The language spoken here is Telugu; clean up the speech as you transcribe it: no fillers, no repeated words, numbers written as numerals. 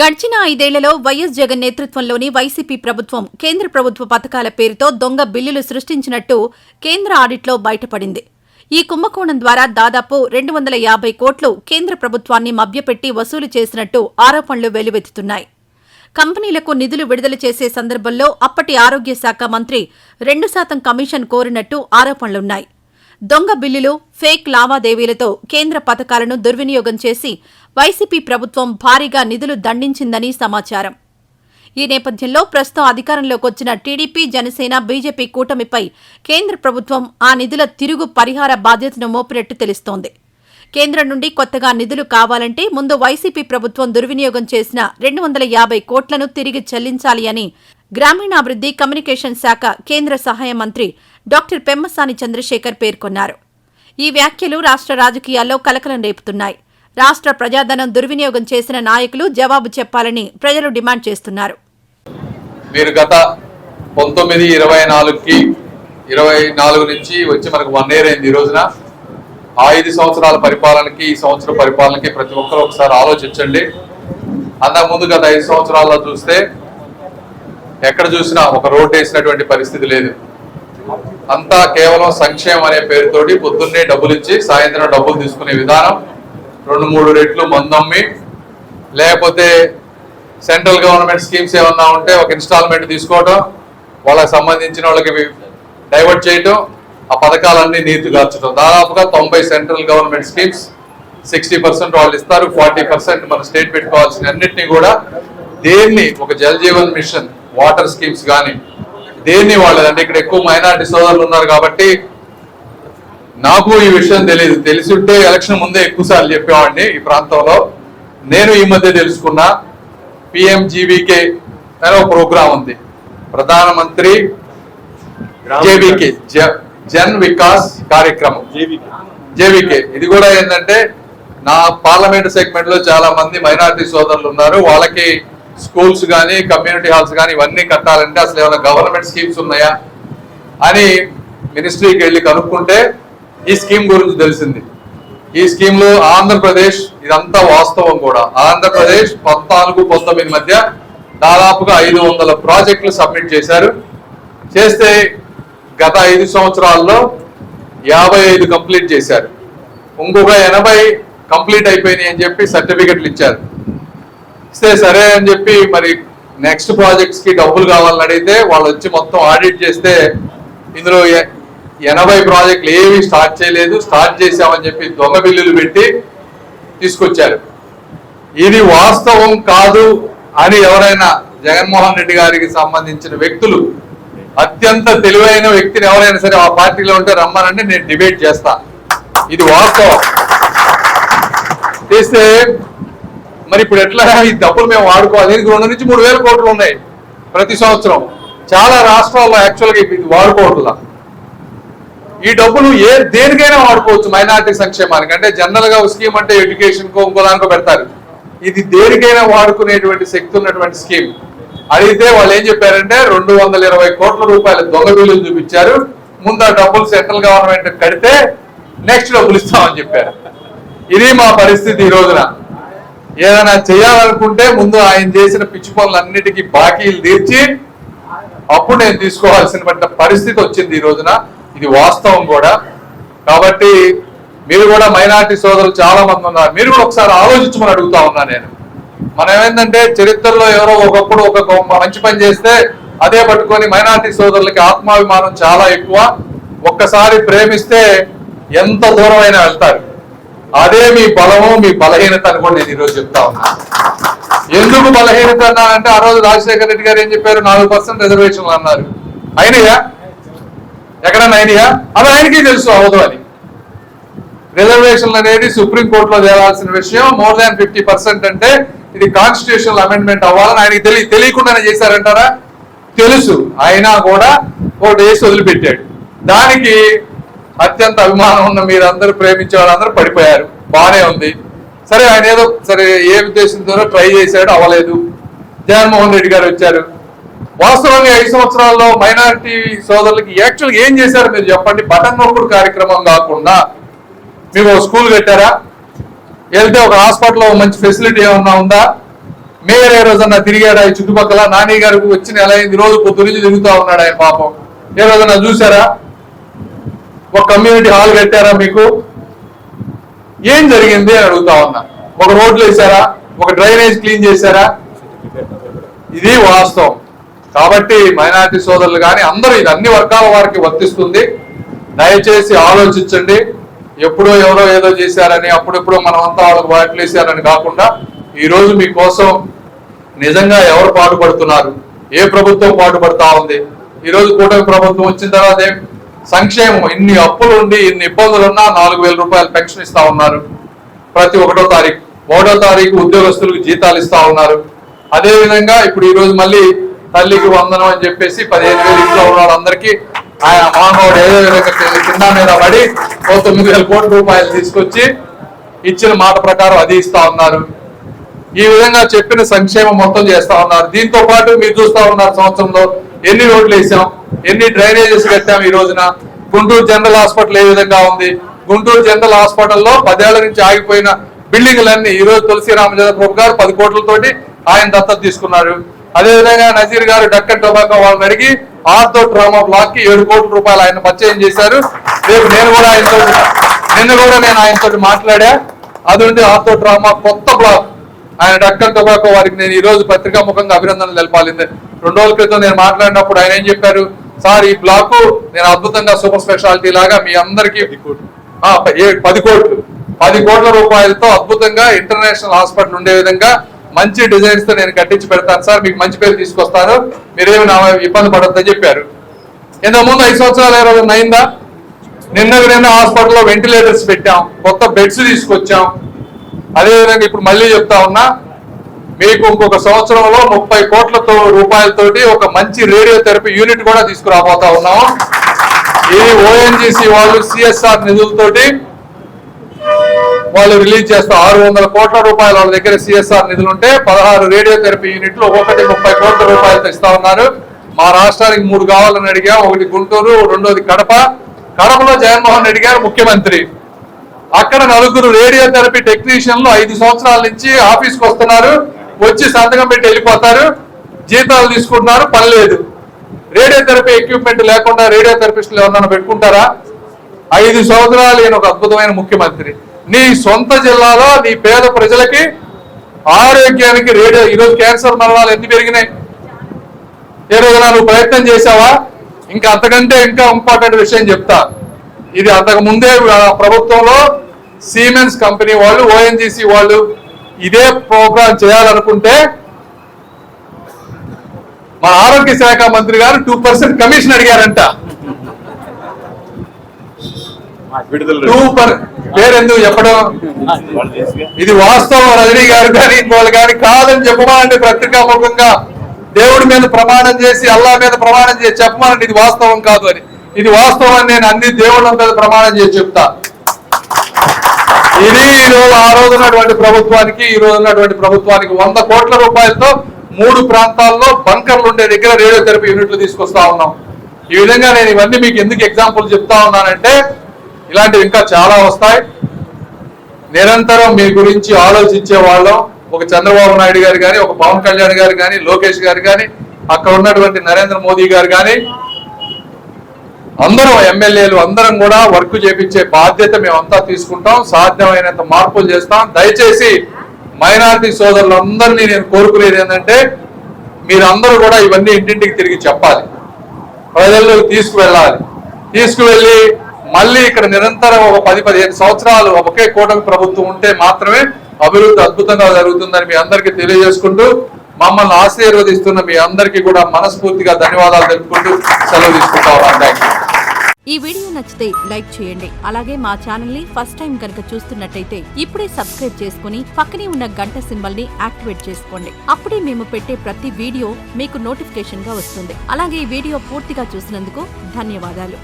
గడిచిన 5 ఏళ్లలో వైఎస్ జగన్ నేతృత్వంలోని వైసీపీ ప్రభుత్వం కేంద్ర ప్రభుత్వ పథకాల పేరుతో దొంగ బిల్లులు సృష్టించినట్టు కేంద్ర ఆడిట్లో బయటపడింది. ఈ కుంభకోణం ద్వారా దాదాపు 250 కోట్లు కేంద్ర ప్రభుత్వాన్ని మభ్యపెట్టి వసూలు చేసినట్టు ఆరోపణలు వెల్లువెత్తుతున్నాయి. కంపెనీలకు నిధులు విడుదల చేసే సందర్భంలో అప్పటి ఆరోగ్య శాఖ మంత్రి 2% కమిషన్ కోరినట్టు ఆరోపణలున్నాయి. దొంగ బిల్లులు, ఫేక్ లావాదేవీలతో కేంద్ర పథకాలను దుర్వినియోగం చేసి వైసీపీ ప్రభుత్వం భారీగా నిధులు దండించిందని సమాచారం. ఈ నేపథ్యంలో ప్రస్తుతం అధికారంలోకి వచ్చిన టీడీపీ, జనసేన, బీజేపీ కూటమిపై కేంద్ర ప్రభుత్వం ఆ నిధుల తిరుగు పరిహార బాధ్యతను మోపినట్టు తెలుస్తోంది. కేంద్రం నుండి కొత్తగా నిధులు కావాలంటే ముందు వైసీపీ ప్రభుత్వం దుర్వినియోగం చేసిన 250 కోట్లను తిరిగి చెల్లించాలి అని గ్రామీణాభివృద్ధి, కమ్యూనికేషన్ శాఖ కేంద్ర సహాయ మంత్రి డాక్టర్ పెమ్మసాని చంద్రశేఖర్ పేర్కొన్నారు. ఈ వ్యాఖ్యలు రాష్ట్ర రాజకీయాల్లో కలకలం రేపుతున్నాయి. రాష్ట్ర ప్రజాధనం దుర్వినియోగం చేసిన నాయకులు జవాబు చెప్పాలని ప్రజలు డిమాండ్ చేస్తున్నారు. మీరు గత 19-24 నుంచి వచ్చి మనకు 1 year అయింది. ఈ రోజున 5 సంవత్సరాల పరిపాలనకి, ఈ సంవత్సరం పరిపాలనకి ప్రతి ఒక్కరు ఒకసారి ఆలోచించండి. అంతకుముందు గత 5 సంవత్సరాల్లో చూస్తే ఎక్కడ చూసినా ఒక రోడ్ వేసినటువంటి పరిస్థితి లేదు. అంతా కేవలం సంక్షేమం అనే పేరుతోటి పొద్దున్నే డబ్బులు ఇచ్చి సాయంత్రం డబ్బులు తీసుకునే విధానం, 2-3 రెట్లు మందమ్మి, లేకపోతే సెంట్రల్ గవర్నమెంట్ స్కీమ్స్ ఏమన్నా ఉంటే ఒక ఇన్స్టాల్మెంట్ తీసుకోవడం, వాళ్ళకి సంబంధించిన వాళ్ళకి డైవర్ట్ చేయటం, ఆ పథకాలన్నీ నీతిగార్చడం. దాదాపుగా 90 సెంట్రల్ గవర్నమెంట్ స్కీమ్స్, 60% వాళ్ళు ఇస్తారు, 40% మన స్టేట్ పెట్టుకోవాల్సిన అన్నింటినీ కూడా దేన్ని ఒక Jal Jeevan mission, water schemes కానీ దేన్ని వాళ్ళదంటే ఇక్కడ ఎక్కువ మైనారిటీ సోదరులు ఉన్నారు కాబట్టి నాకు ఈ విషయం తెలియదు. తెలిసింటే ఎలక్షన్ ముందే ఎక్కువసార్లు చెప్పేవాడిని ఈ ప్రాంతంలో. నేను ఈ మధ్య తెలుసుకున్నా PMGVK అనే ఒక ప్రోగ్రాం ఉంది, ప్రధానమంత్రి JVK, జన్ వికాస్ కార్యక్రమం, JVK. ఇది కూడా ఏంటంటే నా పార్లమెంట్ సెగ్మెంట్ లో చాలా మంది మైనారిటీ సోదరులు ఉన్నారు. వాళ్ళకి స్కూల్స్ కానీ, కమ్యూనిటీ హాల్స్ కానీ ఇవన్నీ కట్టాలంటే అసలు ఏమైనా గవర్నమెంట్ స్కీమ్స్ ఉన్నాయా అని మినిస్ట్రీకి వెళ్ళి కనుక్కుంటే ఈ స్కీమ్ గురించి తెలిసింది. ఈ స్కీమ్ లో ఆంధ్రప్రదేశ్, ఇదంతా వాస్తవం కూడా, ఆంధ్రప్రదేశ్ 14-19 మధ్య దాదాపుగా 500 ప్రాజెక్టులు సబ్మిట్ చేశారు. చేస్తే గత 5 సంవత్సరాల్లో 55 కంప్లీట్ చేశారు. ఇంకొక 80 కంప్లీట్ అయిపోయినాయి అని చెప్పి సర్టిఫికెట్లు ఇచ్చారు. ఇస్తే సరే అని చెప్పి మరి నెక్స్ట్ ప్రాజెక్ట్స్ కి డబ్బులు కావాలని అడిగితే వాళ్ళు వచ్చి మొత్తం ఆడిట్ చేస్తే ఇందులో 80 ప్రాజెక్టులు ఏవి స్టార్ట్ చేయలేదు, స్టార్ట్ చేశామని చెప్పి దొంగ బిల్లులు పెట్టి తీసుకొచ్చారు. ఇది వాస్తవం కాదు అని ఎవరైనా జగన్మోహన్ రెడ్డి గారికి సంబంధించిన వ్యక్తులు, అత్యంత తెలివైన వ్యక్తిని ఎవరైనా సరే ఆ పార్టీలో ఉంటే రమ్మనంటే నేను డిబేట్ చేస్తా. ఇది వాస్తవం. చేస్తే మరి ఇప్పుడు ఎట్లా ఈ డబ్బులు మేము వాడుకోవాలి? దీనికి 2-3 వేల కోట్లు ఉన్నాయి ప్రతి సంవత్సరం. చాలా రాష్ట్రాల్లో యాక్చువల్గా ఇది వాడుకోవట్లా. ఈ డబ్బులు దేనికైనా వాడుకోవచ్చు మైనారిటీ సంక్షేమానికి. అంటే జనరల్ గా స్కీమ్ అంటే ఎడ్యుకేషన్ కో ఇంకో దానికో పెడతారు. ఇది దేనికైనా వాడుకునేటువంటి శక్తి ఉన్నటువంటి స్కీమ్. అడిగితే వాళ్ళు ఏం చెప్పారంటే 220 కోట్ల రూపాయల దొంగ బిల్లులు చూపించారు. ముందు ఆ డబ్బులు సెంట్రల్ గవర్నమెంట్ కడితే నెక్స్ట్ డబ్బులు ఇస్తామని చెప్పారు. ఇది మా పరిస్థితి. ఈ రోజున ఏదైనా చేయాలనుకుంటే ముందు ఆయన చేసిన పిచ్చి పనులన్నిటికీ బాకీలు తీర్చి అప్పుడు నేను తీసుకోవాల్సిన పరిస్థితి వచ్చింది ఈ రోజున. ఇది వాస్తవం కూడా. కాబట్టి మీరు కూడా మైనారిటీ సోదరులు చాలా మంది ఉన్నారు, మీరు కూడా ఒకసారి ఆలోచించమని అడుగుతా ఉన్నా నేను. మనం ఏమైందంటే చరిత్రలో ఎవరో ఒకప్పుడు ఒక మంచి పని చేస్తే అదే పట్టుకొని మైనారిటీ సోదరులకి ఆత్మాభిమానం చాలా ఎక్కువ. ఒక్కసారి ప్రేమిస్తే ఎంత దూరమైనా వెళ్తారు. అదే మీ బలము, మీ బలహీనత అని కూడా నేను ఈరోజు చెప్తా ఉన్నా. ఎందుకు బలహీనత అన్నానంటే ఆ రోజు రాజశేఖర రెడ్డి గారు ఏం చెప్పారు, 4% రిజర్వేషన్లు అన్నారు. అయినయా? ఎక్కడన్నా అయినయా? అది ఆయనకి తెలుసు అవదు అని. రిజర్వేషన్లు అనేది సుప్రీంకోర్టులో తేలాల్సిన విషయం. మోర్ దాన్ 50% అంటే ఇది కాన్స్టిట్యూషనల్ అమెండ్మెంట్ అవ్వాలని ఆయనకి తెలియకుండానే చేశారంటారా? తెలుసు. అయినా కూడా ఒకటి వేసి వదిలిపెట్టాడు. దానికి అత్యంత అభిమానం ఉన్న మీరందరూ, ప్రేమించే వాళ్ళందరూ పడిపోయారు. బాగానే ఉంది. సరే, ఆయన ఏదో సరే ఏ ఉద్దేశంతో ట్రై చేశాడు, అవ్వలేదు. జగన్మోహన్ రెడ్డి గారు వచ్చారు. వాస్తవంగా 5 సంవత్సరాల్లో మైనారిటీ సోదరులకి యాక్చువల్గా ఏం చేశారు మీరు చెప్పండి? బటన్ నొక్కుడు కార్యక్రమం కాకుండా మీకు ఒక స్కూల్ కట్టారా? వెళ్తే ఒక హాస్పిటల్లో మంచి ఫెసిలిటీ ఏమన్నా ఉందా? మేయర్ ఏ రోజన్నా తిరిగాడా ఈ చుట్టుపక్కల? నాని గారికి వచ్చిన ఎలా అయింది? రోజు పొద్దు నుంచి తిరుగుతా ఉన్నాడు ఆయన పాపం. ఏ రోజన్నా చూసారా? ఒక కమ్యూనిటీ హాల్ కట్టారా మీకు? ఏం జరిగింది అని అడుగుతా ఉన్నా. ఒక రోడ్లు వేసారా? ఒక డ్రైనేజ్ క్లీన్ చేశారా? ఇది వాస్తవం. కాబట్టి మైనారిటీ సోదరులు కానీ అందరూ, ఇది అన్ని వర్గాల వారికి వర్తిస్తుంది. దయచేసి ఆలోచించండి. ఎప్పుడో ఎవరో ఏదో చేశారని, అప్పుడెప్పుడో మనం అంతా వాళ్ళకి వాటిలు వేసారని కాకుండా ఈ రోజు మీకోసం నిజంగా ఎవరు పాటుపడుతున్నారు, ఏ ప్రభుత్వం పాటుపడతా ఉంది. ఈ రోజు కూటమి ప్రభుత్వం వచ్చిన తర్వాత సంక్షేమం, ఇన్ని అప్పులు ఉండి ఇన్ని ఇబ్బందులు ఉన్నా 4,000 రూపాయలు పెన్షన్ ఇస్తా ఉన్నారు. ప్రతి 1వ తారీఖు ఉద్యోగస్తులకు జీతాలు ఇస్తా ఉన్నారు. అదే విధంగా ఇప్పుడు ఈ రోజు మళ్ళీ తల్లికి వందనం అని చెప్పేసి 15,000 ఇంట్లో ఉన్న వాళ్ళందరికీ ఆయన మహానుభావుడు ఏదో విధంగా కింద మీద పడి 9,000 కోట్ల రూపాయలు తీసుకొచ్చి ఇచ్చిన మాట ప్రకారం అది ఇస్తా ఉన్నారు. ఈ విధంగా చెప్పిన సంక్షేమం మొత్తం చేస్తా ఉన్నారు. దీంతో పాటు మీరు చూస్తా ఉన్నారు, సంవత్సరంలో ఎన్ని రోడ్లు వేసాం, ఎన్ని డ్రైనేజెస్ కట్టాం. ఈ రోజున గుంటూరు జనరల్ హాస్పిటల్ ఏ విధంగా ఉంది? గుంటూరు జనరల్ హాస్పిటల్లో 10 ఏళ్ల నుంచి ఆగిపోయిన బిల్డింగ్లన్నీ ఈ రోజు తులసి రామచంద్రబాబు గారు 10 కోట్లతోటి ఆయన దత్తత తీసుకున్నారు. అదేవిధంగా నజీర్ గారు డక్కన్ టొబాకో వాళ్ళని అడిగి ఆర్థో ట్రామా బ్లాక్ కి 7 కోట్ల రూపాయలు ఆయన పరిచయం చేశారు. రేపు నిన్న కూడా నేను ఆయనతో మాట్లాడా. అది నుండి ఆర్థో ట్రామా కొత్త బ్లాక్ ఆయన డక్కన్ టొబాకో వారికి నేను ఈ రోజు పత్రికాముఖంగా అభినందనలు తెలపాలి. 2 రోజుల క్రితం నేను మాట్లాడినప్పుడు ఆయన ఏం చెప్పారు? సార్, ఈ బ్లాక్ నేను అద్భుతంగా సూపర్ స్పెషాలిటీ లాగా మీ అందరికీ 10 కోట్ల రూపాయలతో అద్భుతంగా ఇంటర్నేషనల్ హాస్పిటల్ ఉండే విధంగా మంచి డిజైన్స్ తో నేను కట్టించి పెడతాను సార్, మీకు మంచి పేరు తీసుకొస్తాను, మీరేమి నా ఇబ్బంది పడొద్దని చెప్పారు. ఇంతకుముందు 5 సంవత్సరాలు ఏ రోజు అయిందా? నిన్న హాస్పిటల్లో వెంటిలేటర్స్ పెట్టాం, కొత్త బెడ్స్ తీసుకొచ్చాం. అదేవిధంగా ఇప్పుడు మళ్ళీ చెప్తా ఉన్నా, మీకు ఇంకొక సంవత్సరంలో 30 కోట్ల రూపాయలతోటి ఒక మంచి రేడియోథెరపీ యూనిట్ కూడా తీసుకురాబోతా ఉన్నాము. ఇది ఓఎన్జీసీ వాళ్ళు సిఎస్ఆర్ నిధులతోటి వాళ్ళు రిలీజ్ చేస్తారు. 600 కోట్ల రూపాయలు వాళ్ళ దగ్గర సిఎస్ఆర్ నిధులు ఉంటే 16 రేడియోథెరపీ యూనిట్లు ఒక్కొక్కటి 30 కోట్ల రూపాయలతో ఇస్తా ఉన్నారు. మా రాష్ట్రానికి 3 కావాలని అడిగా. ఒకటి గుంటూరు, రెండోది కడప. కడపలో జగన్మోహన్ రెడ్డి గారు ముఖ్యమంత్రి. అక్కడ 4 రేడియోథెరపీ టెక్నీషియన్లు 5 సంవత్సరాల నుంచి ఆఫీస్కి వస్తున్నారు, వచ్చి సంతకం పెట్టి వెళ్ళిపోతారు, జీతాలు తీసుకుంటున్నారు, పని లేదు. రేడియోథెరపీ ఎక్విప్మెంట్ లేకుండా రేడియోథెరపిస్టులు ఎవరన్నా పెట్టుకుంటారా? 5 సంవత్సరాలు ఈయన ఒక అద్భుతమైన ముఖ్యమంత్రి. నీ సొంత జిల్లాలో నీ పేద ప్రజలకి ఆరోగ్యానికి రేడియో, ఈరోజు క్యాన్సర్ మరణాలు ఎన్ని పెరిగినాయి? ఏ రోజున నువ్వు ప్రయత్నం చేశావా? ఇంకా అంతకంటే ఇంకా ఇంపార్టెంట్ విషయం చెప్తా. ఇది అంతకు ముందే ప్రభుత్వంలో సిమెన్స్ కంపెనీ వాళ్ళు, ఓఎన్జీసీ వాళ్ళు ఇదే ప్రోగ్రాం చేయాలనుకుంటే మా ఆరోగ్య శాఖ మంత్రి గారు 2% కమిషన్ అడిగారంట. పేరెందుకు చెప్పడం? ఇది వాస్తవం. రజనీ గారు కానీ ఇంకోళ్ళు కానీ కాదని చెప్పమానండి. పత్రికాముఖంగా దేవుడి మీద ప్రమాణం చేసి, అల్లా మీద ప్రమాణం చేసి చెప్పమానండి ఇది వాస్తవం కాదు అని. ఇది వాస్తవం అని నేను అన్ని దేవుళ్ళ మీద ప్రమాణం చేసి చెప్తా. ఇది ఆ రోజు ఉన్నటువంటి ప్రభుత్వానికి, ఈ రోజు ఉన్నటువంటి ప్రభుత్వానికి 100 కోట్ల రూపాయలతో 3 ప్రాంతాల్లో బంకర్లు ఉండే దగ్గర రేడియోథెరపీ యూనిట్లు తీసుకొస్తా ఉన్నాం. ఈ విధంగా నేను ఇవన్నీ మీకు ఎందుకు ఎగ్జాంపుల్ చెప్తా ఉన్నానంటే, ఇలాంటివి ఇంకా చాలా వస్తాయి. నిరంతరం మీ గురించి ఆలోచించే వాళ్ళం. ఒక చంద్రబాబు నాయుడు గారు కానీ, ఒక పవన్ కళ్యాణ్ గారు కానీ, లోకేష్ గారు కానీ, అక్కడ ఉన్నటువంటి నరేంద్ర మోదీ గారు కానీ, అందరం ఎమ్మెల్యేలు అందరం కూడా వర్క్ చేపించే బాధ్యత మేమంతా తీసుకుంటాం. సాధ్యమైనంత మార్పులు చేస్తాం. దయచేసి మైనారిటీ సోదరులందరినీ నేను కోరుకునేది ఏంటంటే, మీరందరూ కూడా ఇవన్నీ ఇంటింటికి తిరిగి చెప్పాలి, ప్రజల్లోకి తీసుకువెళ్ళి మళ్ళీ ఇక్కడ నిరంతరం ఒక 10-15 సంవత్సరాలు ఒకే కూటమి ప్రభుత్వం ఉంటే మాత్రమే అభివృద్ధి అద్భుతంగా జరుగుతుందని మీ అందరికీ తెలియజేసుకుంటూ, మమ్మల్ని ఆశీర్వదిస్తున్న మీ అందరికీ కూడా మనస్ఫూర్తిగా ధన్యవాదాలు తెలుపుకుంటూ సెలవు తీసుకుంటా ఉన్నాను. ఈ వీడియో నచ్చితే లైక్ చేయండి. అలాగే మా ఛానల్ ని ఫస్ట్ టైం కనుక చూస్తున్నట్టయితే ఇప్పుడే సబ్స్క్రైబ్ చేసుకుని పక్కనే ఉన్న గంట సింబల్ ని యాక్టివేట్ చేసుకోండి. అప్పుడే మేము పెట్టే ప్రతి వీడియో మీకు నోటిఫికేషన్ గా వస్తుంది. అలాగే ఈ వీడియో పూర్తిగా చూసినందుకు ధన్యవాదాలు.